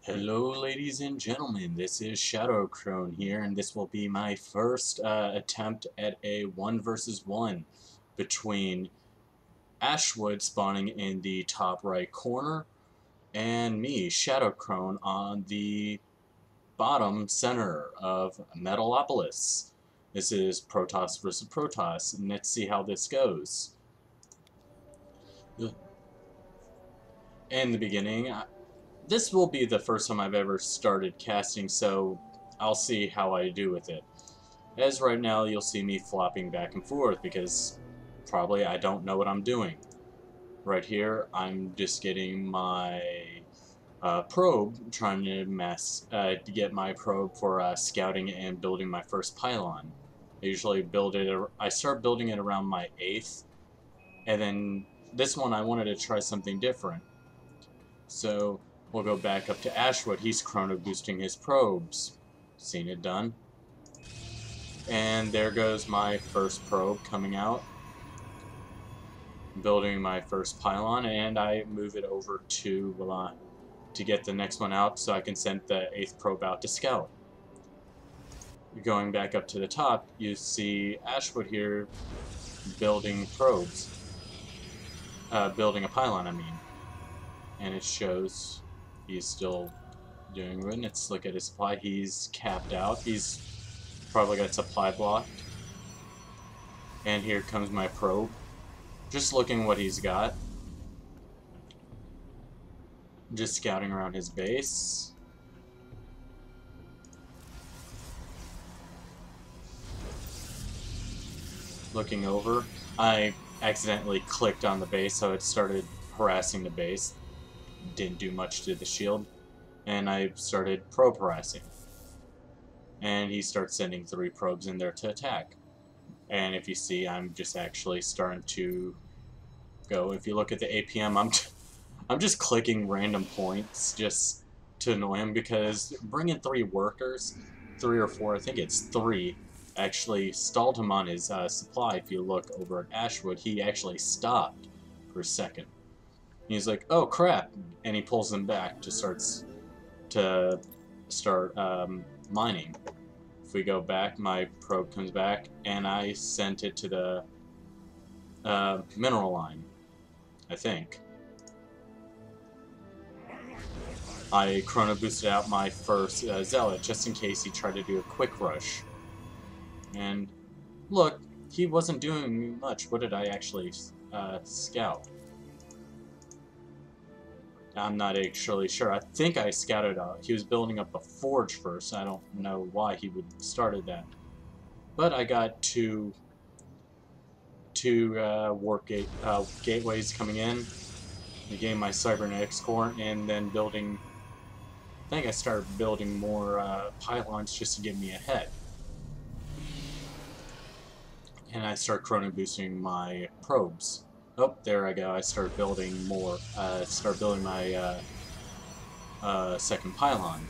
Hello ladies and gentlemen, this is Shadowcrone here, and this will be my first attempt at a 1 versus 1 between Ashwood spawning in the top right corner and me, Shadowcrone, on the bottom center of Metalopolis. This is Protoss versus Protoss, and let's see how this goes. In the beginning, this will be the first time I've ever started casting, so I'll see how I do with it. As right now, you'll see me flopping back and forth because probably I don't know what I'm doing. Right here, I'm just getting my probe, trying to get my probe for scouting and building my first pylon. I usually I start building it around my 8th, and then this one I wanted to try something different. So we'll go back up to Ashwood. He's chrono boosting his probes. Seen it done. And there goes my first probe coming out. Building my first pylon, and I move it over to get the next one out so I can send the 8th probe out to scout. Going back up to the top, you see Ashwood here building probes. Building a pylon, I mean. And it shows he's still doing good. Let's look at his supply. He's capped out. He's probably got supply blocked. And here comes my probe. Just looking what he's got. Just scouting around his base. Looking over. I accidentally clicked on the base, so it started harassing the base. Didn't do much to the shield, and I started probe harassing. And he starts sending 3 probes in there to attack. And if you see, I'm just actually starting to go. If you look at the APM, I'm just clicking random points just to annoy him, because bringing 3 workers, 3 or 4, I think it's 3, actually stalled him on his supply. If you look over at Ashwood, he actually stopped for a second. He's like, oh crap, and he pulls them back to start mining. If we go back, my probe comes back, and I sent it to the mineral line, I think. I chrono boosted out my first zealot just in case he tried to do a quick rush. And look, he wasn't doing much. What did I actually scout? I'm not actually sure. I think I scouted out. He was building up a forge first. I don't know why he would started that. But I got two warp gateways coming in. I gained my cybernetics core, and then building. I think I started building more pylons just to get me ahead. And I start chrono boosting my probes. Oh, there I go. I start building more. Start building my second pylon.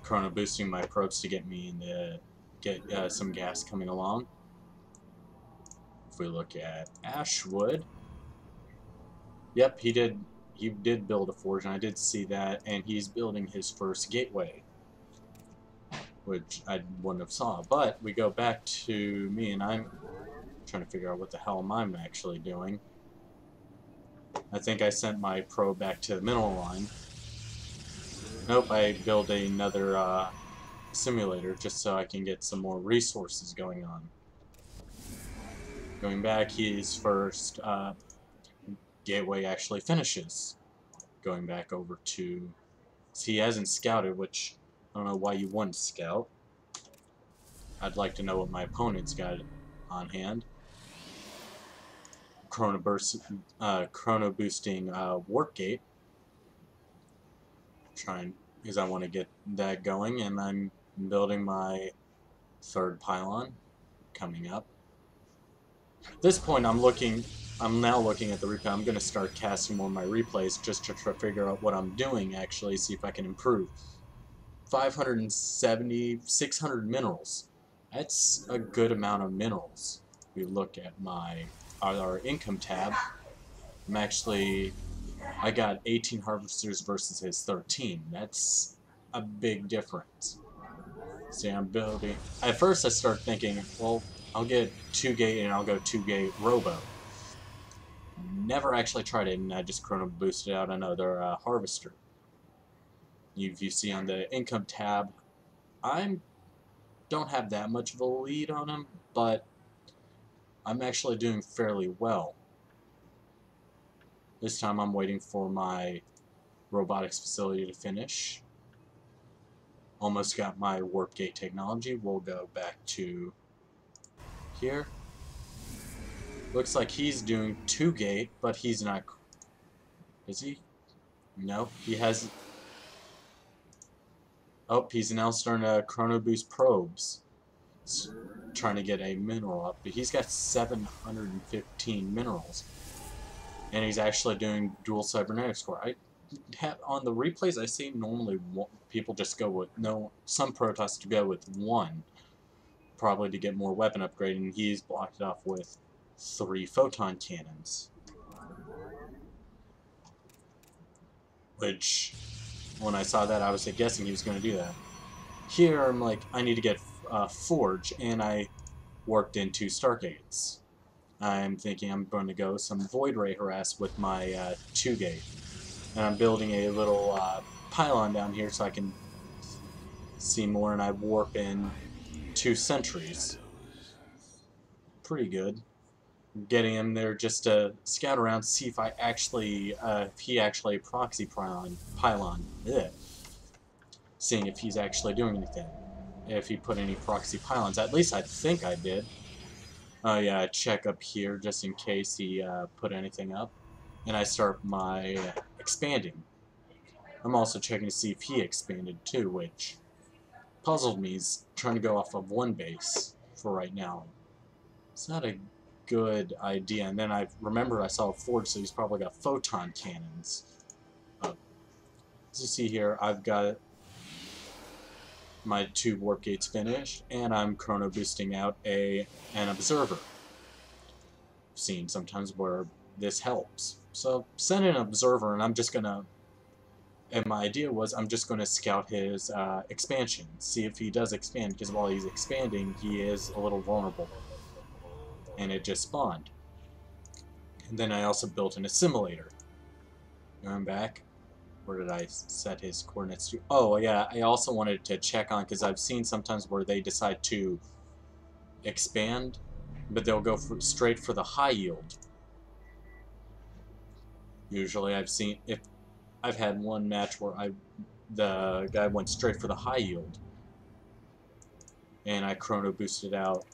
Chrono boosting my probes to get me in the get some gas coming along. If we look at Ashwood, yep, he did build a forge, and I did see that, and he's building his first gateway, which I wouldn't have saw. But we go back to me, and I'm trying to figure out what the hell I'm actually doing. I think I sent my probe back to the mineral line. Nope, I built another simulator just so I can get some more resources going on. Going back, his first gateway actually finishes. Going back over to... See, he hasn't scouted, which I don't know why you wouldn't scout. I'd like to know what my opponent's got on hand. Chrono boosting warp gate. Trying, because I want to get that going, and I'm building my third pylon coming up. At this point, I'm now looking at the replay. I'm going to start casting more of my replays just to try to figure out what I'm doing, actually, see if I can improve. 570, 600 minerals. That's a good amount of minerals. We look at our income tab. I'm actually I got 18 harvesters versus his 13. That's a big difference. See, I'm building... At first I start thinking, well, I'll get 2-gate and I'll go 2-gate robo. Never actually tried it, and I just chrono boosted out another harvester. If you see on the income tab, I don't have that much of a lead on him, but I'm actually doing fairly well. This time I'm waiting for my robotics facility to finish. Almost got my warp gate technology. We'll go back to here. Looks like he's doing 2-gate, but he's not. Is he? No, he has. Oh, he's now starting to chrono boost probes. Trying to get a mineral up, but he's got 715 minerals. And he's actually doing dual cybernetics core. I have on the replays I see normally people just go with some protoss to go with 1, probably to get more weapon upgrade, and he's blocked it off with 3 photon cannons. Which, when I saw that, I was guessing he was going to do that. Here I'm like, I need to get Forge, and I warped into Stargates. I'm thinking I'm going to go some Void Ray harass with my 2-gate. And I'm building a little pylon down here so I can see more, and I warp in 2 sentries. Pretty good. Getting him there just to scout around, see if I actually, if he actually proxy pylon. Ugh. Seeing if he's actually doing anything. If he put any proxy pylons. At least I think I did. Oh yeah, I check up here just in case he put anything up. And I start my expanding. I'm also checking to see if he expanded too, which puzzled me. He's trying to go off of 1 base for right now. It's not a good idea. And then I remember I saw a Forge, so he's probably got photon cannons. As you see here, I've got my 2 warp gates finished, and I'm chrono boosting out an observer. I've seen sometimes where this helps. So send an observer, and I'm just gonna. And my idea was I'm just gonna scout his expansion, see if he does expand, because while he's expanding, he is a little vulnerable. And it just spawned. And then I also built an assimilator. Going back. Where did I set his coordinates to? Oh, yeah, I also wanted to check on, because I've seen sometimes where they decide to expand, but they'll go straight for the high yield. Usually I've seen, if I've had one match where the guy went straight for the high yield, and I chrono boosted out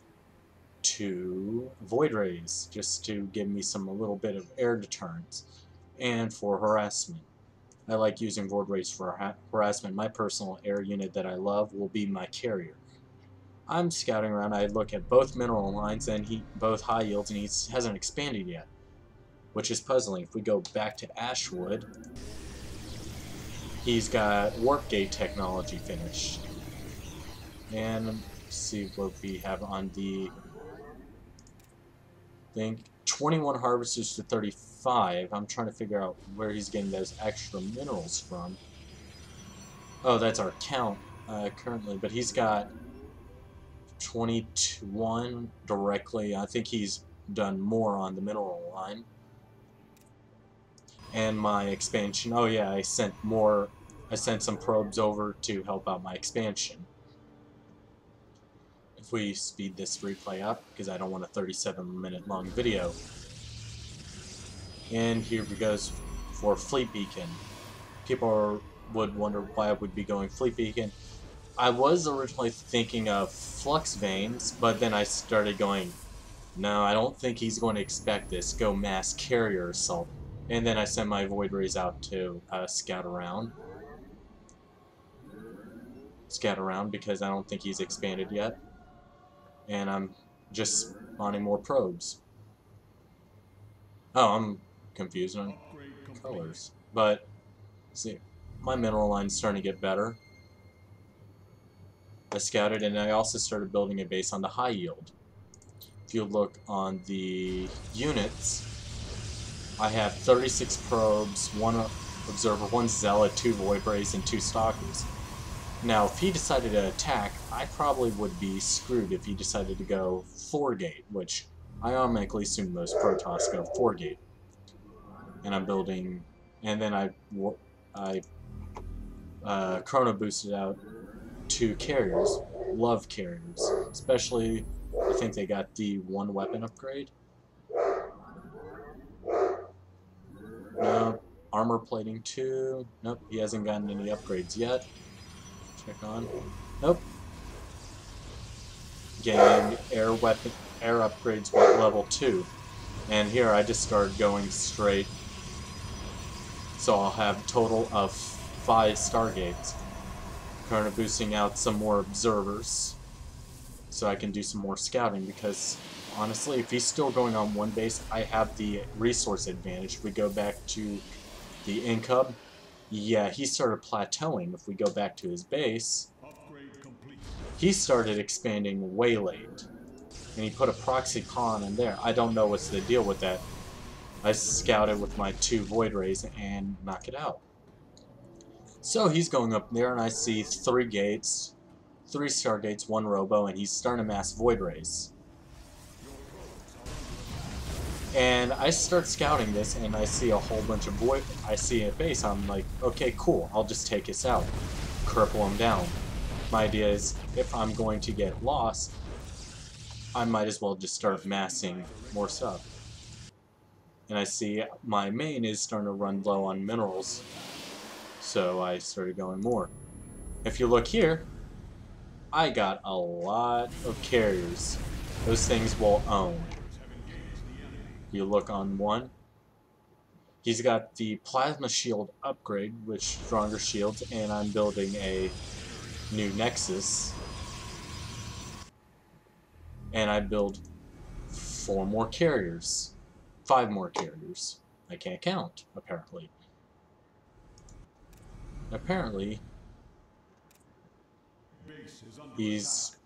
2 Void Rays, just to give me a little bit of air deterrence, and for harassment. I like using Void Rays for harassment. My personal air unit that I love will be my carrier. I'm scouting around. I look at both mineral lines and both high yields, and he hasn't expanded yet, which is puzzling. If we go back to Ashwood, he's got warp gate technology finished. And let's see what we have on the thing. 21 harvesters to 35. I'm trying to figure out where he's getting those extra minerals from. Oh, that's our count currently, but he's got 21 directly. I think he's done more on the mineral line. And my expansion. Oh yeah, I sent some probes over to help out my expansion. If we speed this replay up, because I don't want a 37-minute long video. And here we go for Fleet Beacon. People would wonder why I would be going Fleet Beacon. I was originally thinking of Flux Veins, but then I started going, no, I don't think he's going to expect this. Go mass carrier assault. And then I sent my Void Rays out to scout around. Scout around because I don't think he's expanded yet. And I'm just spawning more probes. Oh, I'm confused on colors. But, see, my mineral line's starting to get better. I scouted, and I also started building a base on the high yield. If you look on the units, I have 36 probes, 1 observer, 1 zealot, 2 void rays, and 2 stalkers. Now, if he decided to attack, I probably would be screwed if he decided to go 4-gate, which I automatically assume most Protoss go 4-gate. And I'm building, and then I chrono boosted out 2 carriers. Love carriers, especially I think they got the 1 weapon upgrade. No, armor plating 2. Nope, he hasn't gotten any upgrades yet. Check on. Nope. Getting air upgrades level 2. And here I just started going straight. So I'll have a total of 5 Stargates. Currently boosting out some more observers. So I can do some more scouting, because honestly, if he's still going on 1 base, I have the resource advantage. If we go back to the Incub, yeah, he started plateauing. If we go back to his base, he started expanding way late. And he put a proxy pawn in there. I don't know what's the deal with that. I scout it with my 2 void rays and knock it out. So he's going up there, and I see 3 gates, 3 stargates, 1 robo, and he's starting to mass void rays. And I start scouting this, and I see a whole bunch of void. I see a base. I'm like, okay, cool. I'll just take this out, cripple him down. My idea is, if I'm going to get lost, I might as well just start massing more stuff. And I see my main is starting to run low on minerals, so I started going more. If you look here, I got a lot of carriers. Those things will own. You look on one, he's got the plasma shield upgrade, which stronger shields, and I'm building a new nexus. And I build 4 more carriers. 5 more carriers. I can't count, apparently. Apparently, he's